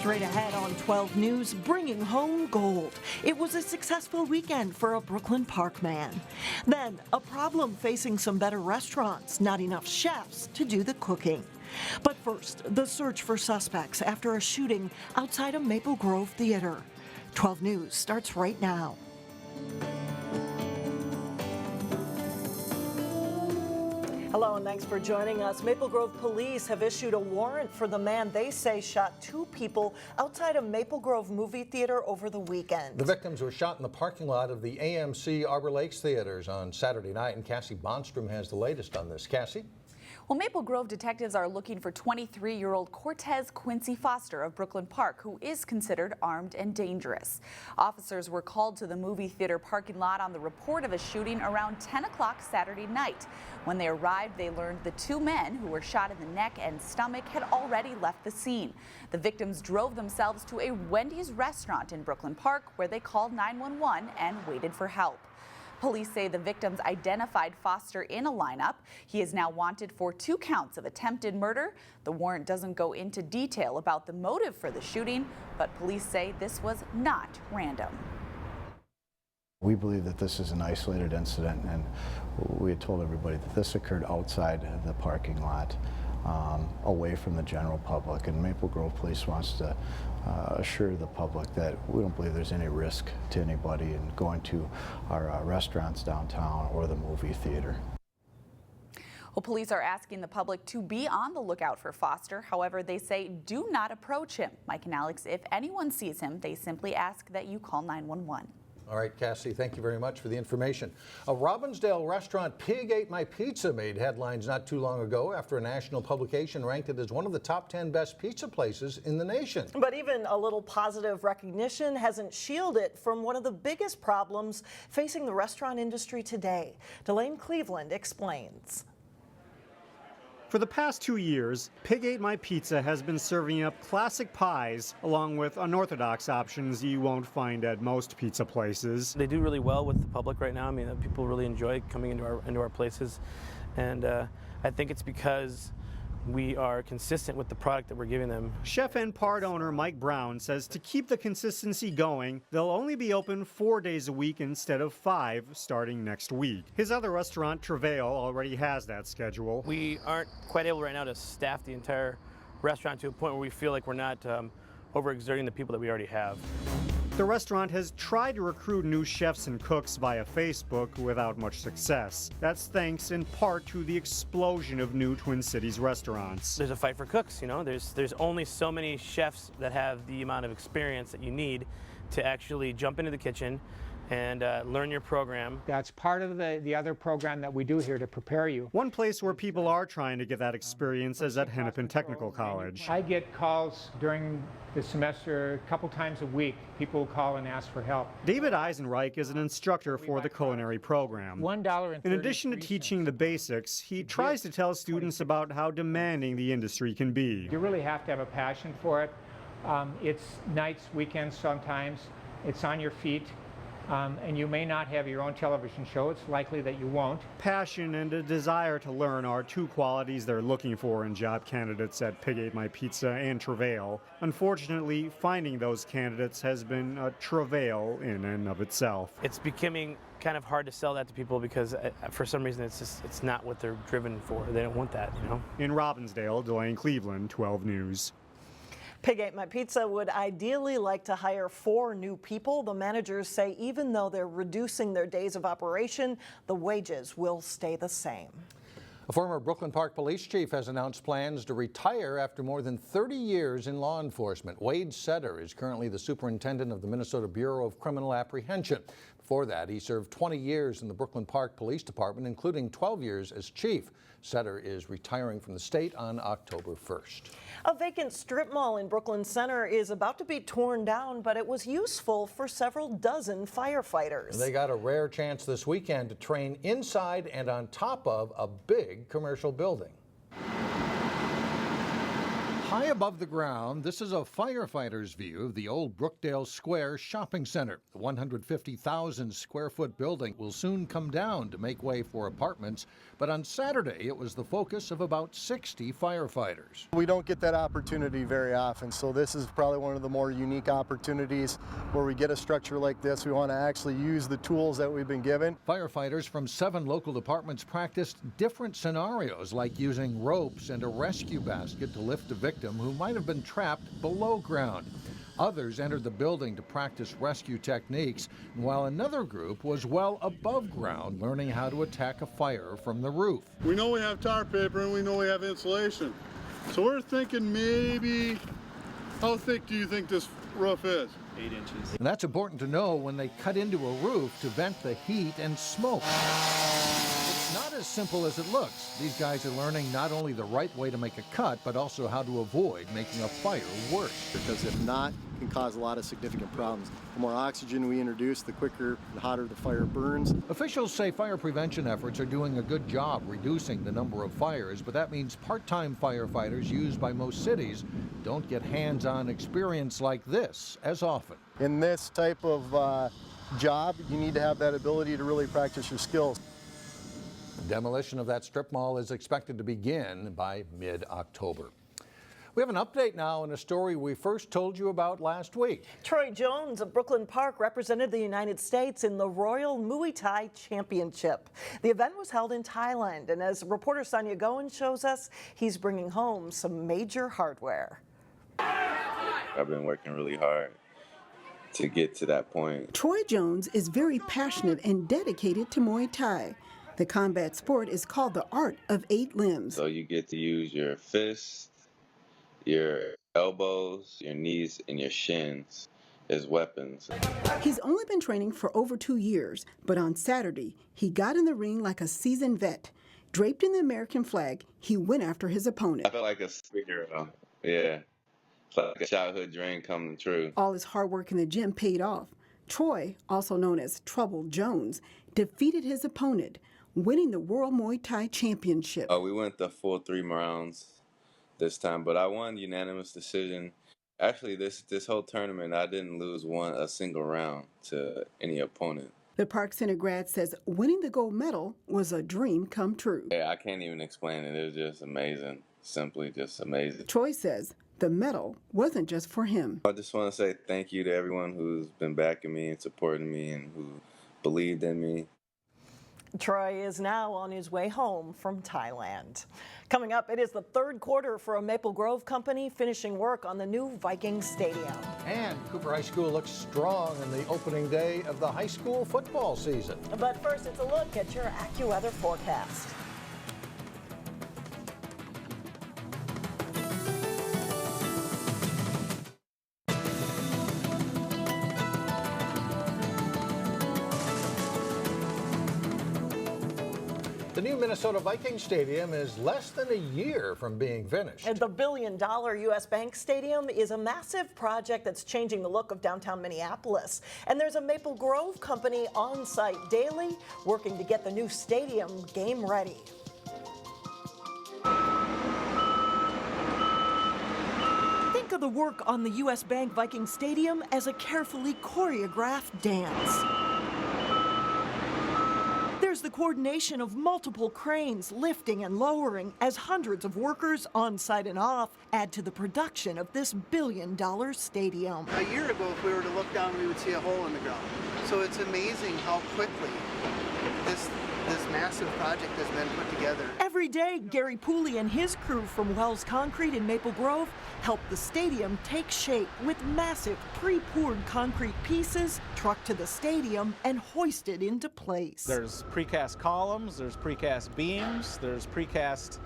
Straight ahead on 12 News, bringing home gold. It was a successful weekend for a Brooklyn Park man. Then, a problem facing some better restaurants, not enough chefs to do the cooking. But first, the search for suspects after a shooting outside a Maple Grove theater. 12 News starts right now. Hello and thanks for joining us. Maple Grove police have issued a warrant for the man they say shot two people outside a Maple Grove movie theater over the weekend. The victims were shot in the parking lot of the AMC Arbor Lakes theaters on Saturday night, and Cassie Bonstrom has the latest on this. Cassie? Well, Maple Grove detectives are looking for 23-year-old Cortez Quincy Foster of Brooklyn Park, who is considered armed and dangerous. Officers were called to the movie theater parking lot on the report of a shooting around 10 o'clock Saturday night. When they arrived, they learned the two men who were shot in the neck and stomach had already left the scene. The victims drove themselves to a Wendy's restaurant in Brooklyn Park, where they called 911 and waited for help. Police say the victims identified Foster in a lineup. He is now wanted for 2 counts of attempted murder. The warrant doesn't go into detail about the motive for the shooting, but police say this was not random. We believe that this is an isolated incident, and we had told everybody that this occurred outside of the parking lot, away from the general public, and Maple Grove Police wants to assure the public that we don't believe there's any risk to anybody in going to our restaurants downtown or the movie theater. Well, police are asking the public to be on the lookout for Foster. However, they say do not approach him. Mike and Alex, if anyone sees him, they simply ask that you call 911. All right, Cassie, thank you very much for the information. A Robbinsdale restaurant, Pig Ate My Pizza, made headlines not too long ago after a national publication ranked it as one of the top 10 best pizza places in the nation. But even a little positive recognition hasn't shielded it from one of the biggest problems facing the restaurant industry today. Blaine Cleveland explains. For the past 2 years, Pig Ate My Pizza has been serving up classic pies along with unorthodox options you won't find at most pizza places. They do really well with the public right now. I mean, people really enjoy coming into our places, and I think it's because we are consistent with the product that we're giving them. Chef and part owner Mike Brown says to keep the consistency going, they'll only be open 4 days a week instead of 5 starting next week. His other restaurant, Travail, already has that schedule. We aren't quite able right now to staff the entire restaurant to a point where we feel like we're not overexerting the people that we already have. The restaurant has tried to recruit new chefs and cooks via Facebook without much success. That's thanks in part to the explosion of new Twin Cities restaurants. There's a fight for cooks, you know. There's only so many chefs that have the amount of experience that you need to actually jump into the kitchen and learn your program. That's part of the other program that we do here to prepare you. One place where people are trying to get that experience is at Hennepin Technical College. I get calls during the semester a couple times a week. People call and ask for help. David Eisenreich is an instructor for the culinary program. $1.33. In addition to teaching the basics, he tries to tell students about how demanding the industry can be. You really have to have a passion for it. It's nights, weekends sometimes. It's on your feet. And you may not have your own television show. It's likely that you won't. Passion and a desire to learn are 2 qualities they're looking for in job candidates at Pig Ate My Pizza and Travail. Unfortunately, finding those candidates has been a travail in and of itself. It's becoming kind of hard to sell that to people because for some reason it's not what they're driven for. They don't want that, you know. In Robbinsdale, Blaine Cleveland, 12 News. Pig Ate My Pizza would ideally like to hire 4 new people. The managers say even though they're reducing their days of operation, the wages will stay the same. A former Brooklyn Park police chief has announced plans to retire after more than 30 years in law enforcement. Wayzata is currently the superintendent of the Minnesota Bureau of Criminal Apprehension. Before that, he served 20 years in the Brooklyn Park Police Department, including 12 years as chief. Sutter is retiring from the state on October 1st. A vacant strip mall in Brooklyn Center is about to be torn down, but it was useful for several dozen firefighters. They got a rare chance this weekend to train inside and on top of a big commercial building. High above the ground, this is a firefighter's view of the old Brookdale Square shopping center. The 150,000 square foot building will soon come down to make way for apartments, but on Saturday it was the focus of about 60 firefighters. We don't get that opportunity very often, so this is probably one of the more unique opportunities where we get a structure like this. We want to actually use the tools that we've been given. Firefighters from 7 local departments practiced different scenarios, like using ropes and a rescue basket to lift a victim who might have been trapped below ground. Others entered the building to practice rescue techniques, while another group was well above ground learning how to attack a fire from the roof. We know we have tar paper and we know we have insulation. So we're thinking maybe, how thick do you think this roof is? 8 inches. And that's important to know when they cut into a roof to vent the heat and smoke. It's not as simple as it looks. These guys are learning not only the right way to make a cut, but also how to avoid making a fire worse. Because if not, it can cause a lot of significant problems. The more oxygen we introduce, the quicker and hotter the fire burns. Officials say fire prevention efforts are doing a good job reducing the number of fires, but that means part-time firefighters used by most cities don't get hands-on experience like this as often. In this type of job, you need to have that ability to really practice your skills. Demolition of that strip mall is expected to begin by mid-October. We have an update now on a story we first told you about last week. Troy Jones of Brooklyn Park represented the United States in the Royal Muay Thai Championship. The event was held in Thailand, and as reporter Sonia Goen shows us, he's bringing home some major hardware. I've been working really hard to get to that point. Troy Jones is very passionate and dedicated to Muay Thai. The combat sport is called the art of 8 limbs. So you get to use your fists, your elbows, your knees, and your shins as weapons. He's only been training for over 2 years, but on Saturday, he got in the ring like a seasoned vet. Draped in the American flag, he went after his opponent. I felt like a superhero. Yeah. It's like a childhood dream coming true. All his hard work in the gym paid off. Troy, also known as Trouble Jones, defeated his opponent, winning the World Muay Thai Championship. We went the full 3 rounds this time, but I won unanimous decision. Actually, this whole tournament, I didn't lose a single round to any opponent. The Park Center grad says winning the gold medal was a dream come true. Yeah, I can't even explain it. It was just amazing. Simply just amazing. Troy says the medal wasn't just for him. I just want to say thank you to everyone who's been backing me and supporting me and who believed in me. Troy is now on his way home from Thailand. Coming up, it is the third quarter for a Maple Grove company finishing work on the new Viking Stadium. And Cooper High School looks strong on the opening day of the high school football season. But first, it's a look at your AccuWeather forecast. The new Minnesota Vikings Stadium is less than a year from being finished. And the billion-dollar U.S. Bank Stadium is a massive project that's changing the look of downtown Minneapolis. And there's a Maple Grove company on site daily working to get the new stadium game ready. Think of the work on the U.S. Bank Viking Stadium as a carefully choreographed dance. There's the coordination of multiple cranes lifting and lowering as hundreds of workers on site and off add to the production of this billion-dollar stadium. A year ago, if we were to look down, we would see a hole in the ground. So it's amazing how quickly this massive project has been put together. Every day, Gary Pooley and his crew from Wells Concrete in Maple Grove help the stadium take shape with massive pre-poured concrete pieces trucked to the stadium and hoisted into place. There's precast columns, there's precast beams, there's precast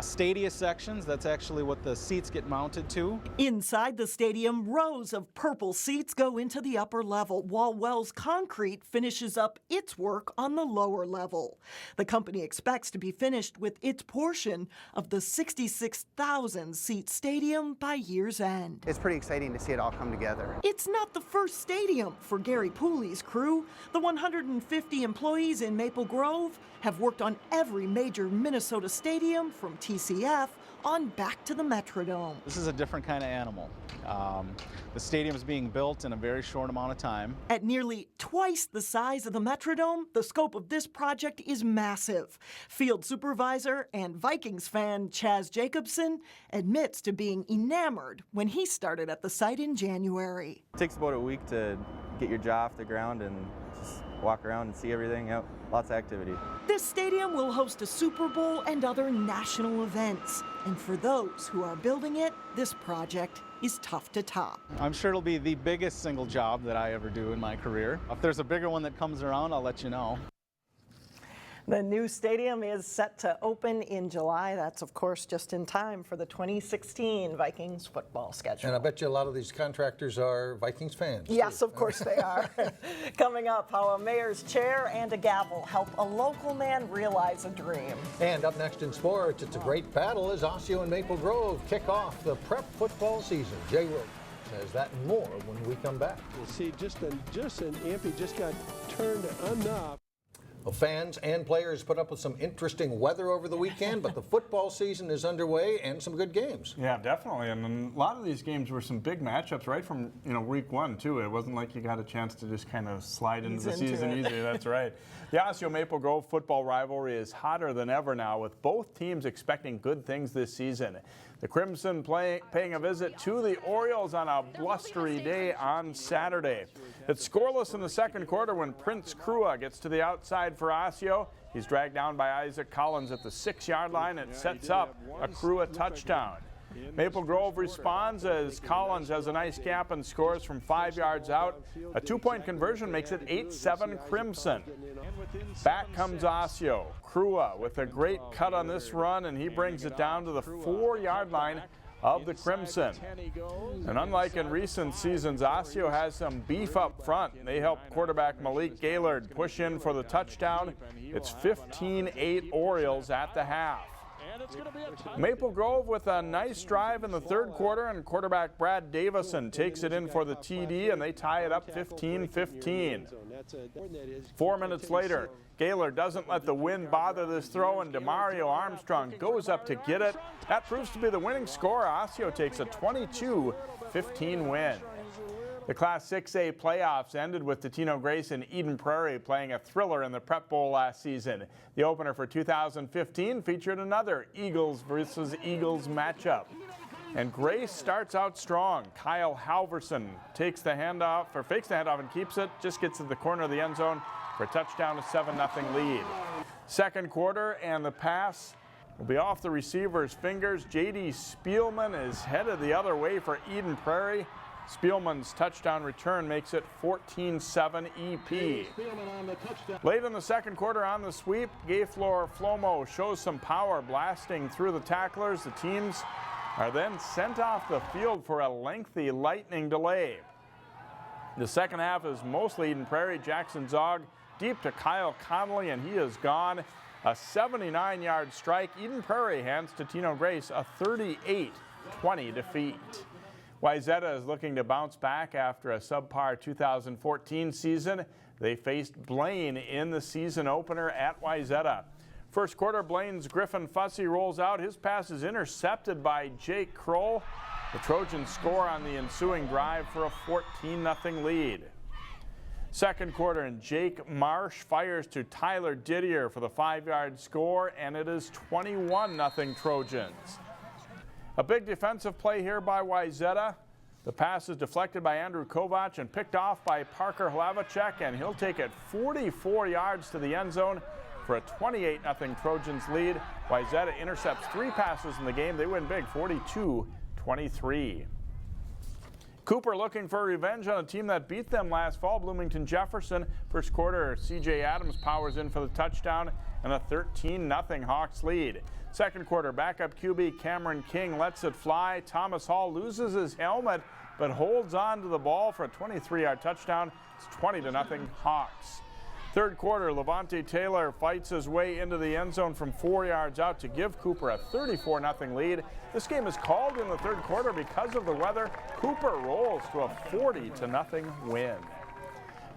stadia sections. That's actually what the seats get mounted to. Inside the stadium, rows of purple seats go into the upper level, while Wells Concrete finishes up its work on the lower level. The company expects to be finished with its portion of the 66,000-seat stadium by year's end. It's pretty exciting to see it all come together. It's not the first stadium for Gary Pooley's crew. The 150 employees in Maple Grove have worked on every major Minnesota stadium from from TCF on Back to the Metrodome. This is a different kind of animal. The stadium is being built in a very short amount of time. At nearly twice the size of the Metrodome, the scope of this project is massive. Field supervisor and Vikings fan Chaz Jacobson admits to being enamored when he started at the site in January. It takes about a week to get your jaw off the ground and just walk around and see everything. Yep, lots of activity. This stadium will host a Super Bowl and other national events. And for those who are building it, this project is tough to top. I'm sure it'll be the biggest single job that I ever do in my career. If there's a bigger one that comes around, I'll let you know. The new stadium is set to open in July. That's, of course, just in time for the 2016 Vikings football schedule. And I bet you a lot of these contractors are Vikings fans. Yes, of course they are. Coming up, how a mayor's chair and a gavel help a local man realize a dream. And up next in sports, it's a great battle as Osseo and Maple Grove kick off the prep football season. Jay Williams says that and more when we come back. You see, just an Ampy just got turned enough. Well, fans and players put up with some interesting weather over the weekend, but the football season is underway and some good games. Yeah, definitely. And a lot of these games were some big matchups right from week one, too. It wasn't like you got a chance to just kind of slide into the season easy. That's right. The Osseo-Maple Grove football rivalry is hotter than ever now, with both teams expecting good things this season. The Crimson paying a visit to the Orioles on a blustery day on Saturday. It's scoreless in the second quarter when Prince Crua gets to the outside for Osseo. He's dragged down by Isaac Collins at the 6-yard line and sets up a Crua touchdown. Maple Grove responds as Collins has a nice gap and scores from 5 yards out. A 2-point conversion makes it 8-7 Crimson. Back comes Osseo. Crua with a great cut on this run, and he brings it down to the 4-yard line of the Crimson. And unlike in recent seasons, Osseo has some beef up front. They help quarterback Malik Gaylord push in for the touchdown. It's 15-8 Orioles at the half. Maple Grove with a nice drive in the third quarter, and quarterback Brad Davison takes it in for the TD, and they tie it up 15-15. 4 minutes later, Gaylor doesn't let the wind bother this throw, and DeMario Armstrong goes up to get it. That proves to be the winning score. Osseo takes a 22-15 win. The Class 6A playoffs ended with Totino Grace and Eden Prairie playing a thriller in the Prep Bowl last season. The opener for 2015 featured another Eagles versus Eagles matchup. And Grace starts out strong. Kyle Halverson fakes the handoff and keeps it, just gets to the corner of the end zone for a touchdown, a 7-0 lead. Second quarter, and the pass will be off the receiver's fingers. J.D. Spielman is headed the other way for Eden Prairie. Spielman's touchdown return makes it 14-7 EP. Late in the second quarter on the sweep, Gayflor Flomo shows some power blasting through the tacklers. The teams are then sent off the field for a lengthy lightning delay. The second half is mostly Eden Prairie. Jackson Zog deep to Kyle Connolly, and he is gone. A 79-yard strike. Eden Prairie hands Totino Grace a 38-20 defeat. Wayzata is looking to bounce back after a subpar 2014 season. They faced Blaine in the season opener at Wayzata. First quarter, Blaine's Griffin Fussy rolls out. His pass is intercepted by Jake Kroll. The Trojans score on the ensuing drive for a 14-0 lead. Second quarter, and Jake Marsh fires to Tyler Didier for the 5-yard score, and it is 21-0 Trojans. A big defensive play here by Wayzata. The pass is deflected by Andrew Kovac and picked off by Parker Hlavacek, and he'll take it 44 yards to the end zone for a 28-0 Trojans lead. Wayzata intercepts 3 passes in the game. They win big, 42-23. Cooper looking for revenge on a team that beat them last fall, Bloomington Jefferson. First quarter, C.J. Adams powers in for the touchdown and a 13-0 Hawks lead. Second quarter, backup QB Cameron King lets it fly. Thomas Hall loses his helmet but holds on to the ball for a 23-yard touchdown. It's 20-0 Hawks. Third quarter, Levante Taylor fights his way into the end zone from 4 yards out to give Cooper a 34-0 lead. This game is called in the third quarter because of the weather. Cooper rolls to a 40-0 win.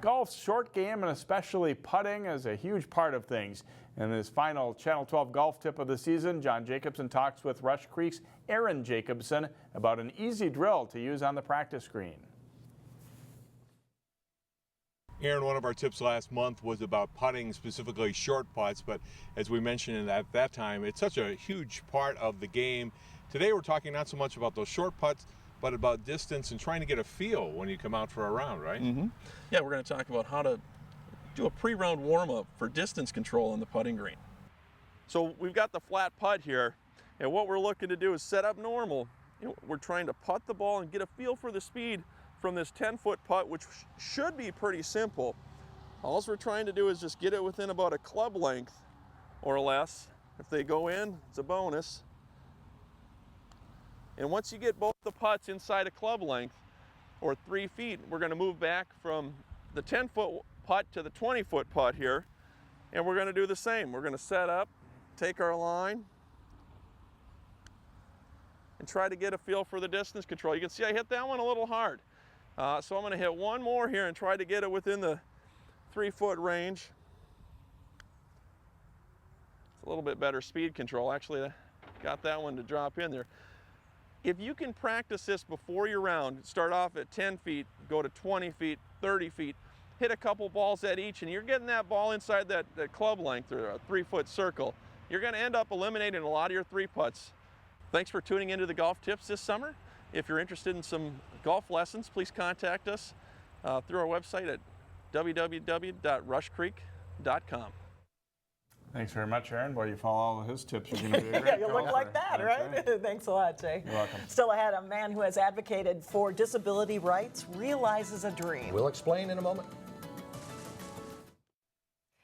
Golf's short game and especially putting is a huge part of things. In this final Channel 12 golf tip of the season, John Jacobson talks with Rush Creek's Aaron Jacobson about an easy drill to use on the practice green. Aaron, one of our tips last month was about putting, specifically short putts, but as we mentioned at that time, it's such a huge part of the game. Today we're talking not so much about those short putts, but about distance and trying to get a feel when you come out for a round, right? Mm-hmm. Yeah, we're going to talk about how to do a pre-round warm-up for distance control on the putting green. So we've got the flat putt here, and what we're looking to do is set up normal. We're trying to putt the ball and get a feel for the speed from this 10-foot putt, which should be pretty simple. All we're trying to do is just get it within about a club length or less. If they go in, it's a bonus. And once you get both the putts inside a club length, or 3 feet, we're going to move back from the 10-foot putt to the 20-foot putt here, and we're going to do the same. We're going to set up, take our line, and try to get a feel for the distance control. You can see I hit that one a little hard. So I'm going to hit one more here and try to get it within the 3-foot range. It's a little bit better speed control. Actually, I got that one to drop in there. If you can practice this before your round, start off at 10 feet, go to 20 feet, 30 feet, hit a couple balls at each, and you're getting that ball inside that club length or a 3-foot circle, you're going to end up eliminating a lot of your 3 putts. Thanks for tuning into the golf tips this summer. If you're interested in some golf lessons, please contact us through our website at www.rushcreek.com. Thanks very much, Aaron. Boy, you follow all of his tips, you're going to be a great Yeah, you golfer. look like that, right? Thanks a lot, Jay. You're welcome. Still ahead, a man who has advocated for disability rights realizes a dream. We'll explain in a moment.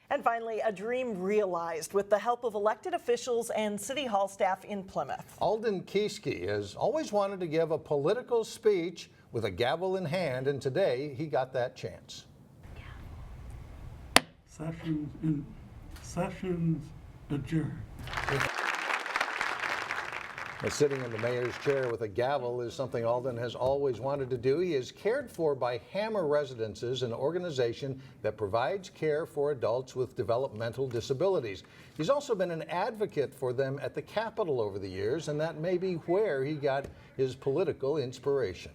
And finally, a dream realized with the help of elected officials and City Hall staff in Plymouth. Alden Kieske has always wanted to give a political speech with a gavel in hand, and today he got that chance. Sessions adjourned. Sitting in the mayor's chair with a gavel is something Alden has always wanted to do. He is cared for by Hammer Residences, an organization that provides care for adults with developmental disabilities. He's also been an advocate for them at the Capitol over the years, and that may be where he got his political inspiration.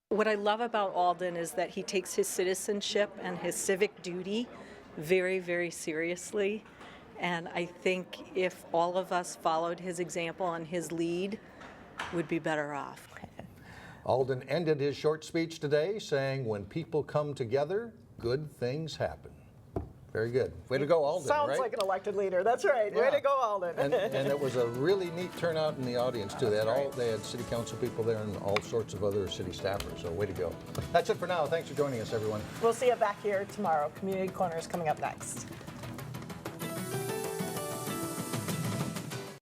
What I love about Alden is that he takes his citizenship and his civic duty very, very seriously. And I think if all of us followed his example and his lead, we'd be better off. Alden ended his short speech today saying, when people come together, good things happen. Very good. Way to go, Alden, Sounds right? like an elected leader. That's right. Yeah. Way to go, Alden. And it was a really neat turnout in the audience, too. They had city council people there and all sorts of other city staffers, so way to go. That's it for now. Thanks for joining us, everyone. We'll see you back here tomorrow. Community Corner is coming up next.